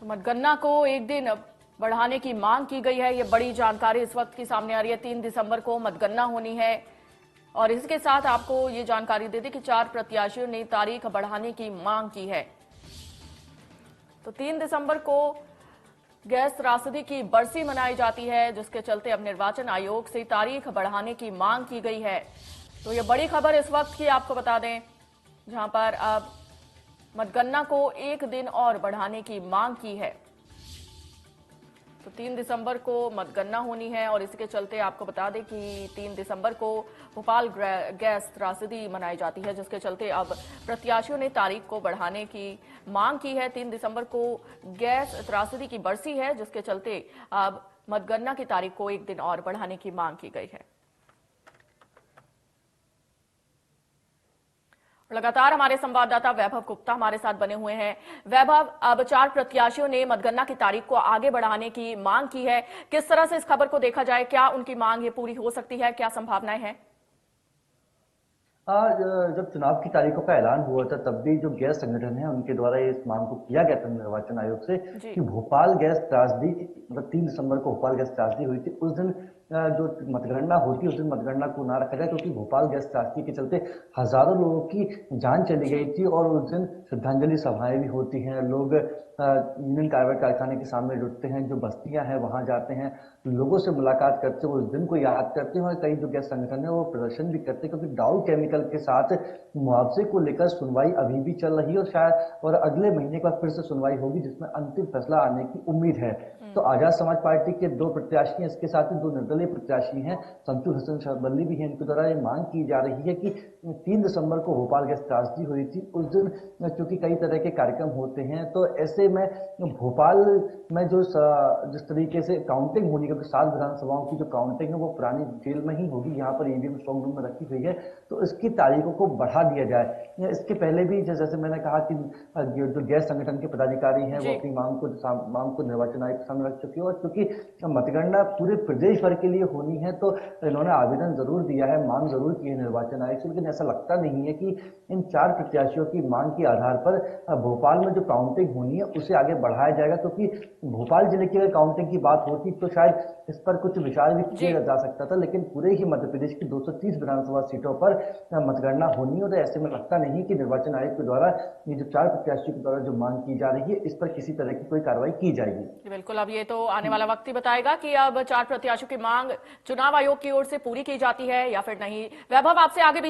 तो मतगणना को एक दिन बढ़ाने की मांग की गई है। ये बड़ी जानकारी इस वक्त की सामने आ रही है। 3 दिसंबर को मतगणना होनी है और इसके साथ आपको ये जानकारी दे दी कि 4 प्रत्याशियों ने तारीख बढ़ाने की मांग की है। तो 3 दिसंबर को गैस त्रासदी की बरसी मनाई जाती है, जिसके चलते अब निर्वाचन आयोग से तारीख बढ़ाने की मांग की गई है। तो ये बड़ी खबर इस वक्त की आपको बता दें, जहां पर अब मतगणना को एक दिन और बढ़ाने की मांग की है। तो 3 दिसंबर को मतगणना होनी है और इसके चलते आपको बता दें कि 3 दिसंबर को भोपाल गैस त्रासदी मनाई जाती है, जिसके चलते अब प्रत्याशियों ने तारीख को बढ़ाने की मांग की है। 3 दिसंबर को गैस त्रासदी की बरसी है, जिसके चलते अब मतगणना की तारीख को एक दिन और बढ़ाने की मांग की गई है। लगातार हमारे संवाददाता वैभव गुप्ता हमारे साथ बने हुए हैं। वैभव, अब 4 प्रत्याशियों ने मतगणना की तारीख को आगे बढ़ाने की मांग की है। किस तरह से इस खबर को देखा जाए, क्या उनकी मांग ये पूरी हो सकती है, क्या संभावनाएं हैं? आज जब चुनाव की तारीखों का ऐलान हुआ था तब भी जो गैस संगठन है उनके द्वारा इस मांग को किया गया था निर्वाचन आयोग से जी। कि भोपाल गैस त्रासदी, मतलब 3 दिसंबर को भोपाल गैस त्रासदी हुई थी, उस दिन जो मतगणना होती उस दिन मतगणना को ना रखा जाए, क्योंकि भोपाल गैस त्रासदी के चलते हजारों लोगों की जान चली गई थी और उस दिन श्रद्धांजलि सभाएं भी होती हैं। लोग यूनियन कार्बाइड कारखाने के सामने जुटते हैं, जो बस्तियां हैं वहां जाते हैं, लोगों से मुलाकात करते हैं, उस दिन को याद करते हैं और कई जो गैस संगठन है वो प्रदर्शन भी करते हैं, क्योंकि डाउ केमिकल के साथ मुआवजे को लेकर सुनवाई अभी भी चल रही है और अगले महीने के बाद फिर से सुनवाई होगी, जिसमें अंतिम फैसला आने की उम्मीद है। तो आजाद समाज पार्टी के 2 प्रत्याशी हैं, इसके साथ ही 2 निर्दलीय प्रत्याशी हैं, शमशुर हसन शरबली भी हैं। इनके द्वारा ये मांग की जा रही है कि 3 दिसंबर को भोपाल गैस त्रासदी हुई थी, उस दिन चूंकि कई तरह के कार्यक्रम होते हैं, तो ऐसे में भोपाल में जो जिस तरीके से काउंटिंग होनी, क्योंकि 7 विधानसभाओं की जो काउंटिंग है वो पुरानी जेल में ही होगी, यहाँ पर ईवीएम स्ट्रांग रूम में रखी हुई है, तो इसकी तारीखों को बढ़ा दिया जाए। इसके पहले भी जैसे मैंने कहा कि जो गैस संगठन के पदाधिकारी हैं वो अपनी मांग को निर्वाचन आयोग के सामने रख चुके हैं, और क्योंकि मतगणना पूरे प्रदेश भर के लिए होनी है तो इन्होंने आवेदन जरूर दिया है, मांग जरूर की है निर्वाचन आयोग से, लेकिन ऐसा लगता नहीं है कि इन 4 प्रत्याशियों की मांग के आधार पर भोपाल में जो काउंटिंग होनी है उसे आगे बढ़ाया जाएगा, क्योंकि भोपाल जिले की अगर काउंटिंग की बात होती तो शायद इस पर कुछ विचार भी किया जा सकता था, लेकिन पूरे ही मध्य प्रदेश की 230 विधानसभा सीटों पर मतगणना होनी, और ऐसे में लगता नहीं कि निर्वाचन आयोग के द्वारा ये जो 4 प्रत्याशियों के द्वारा जो मांग की जा रही है इस पर किसी तरह की कोई कार्रवाई की जाएगी। बिल्कुल, अब ये तो आने वाला वक्त ही बताएगा कि अब 4 प्रत्याशियों की मांग चुनाव आयोग की ओर से पूरी की जाती है या फिर नहीं। वैभव, आपसे आगे भी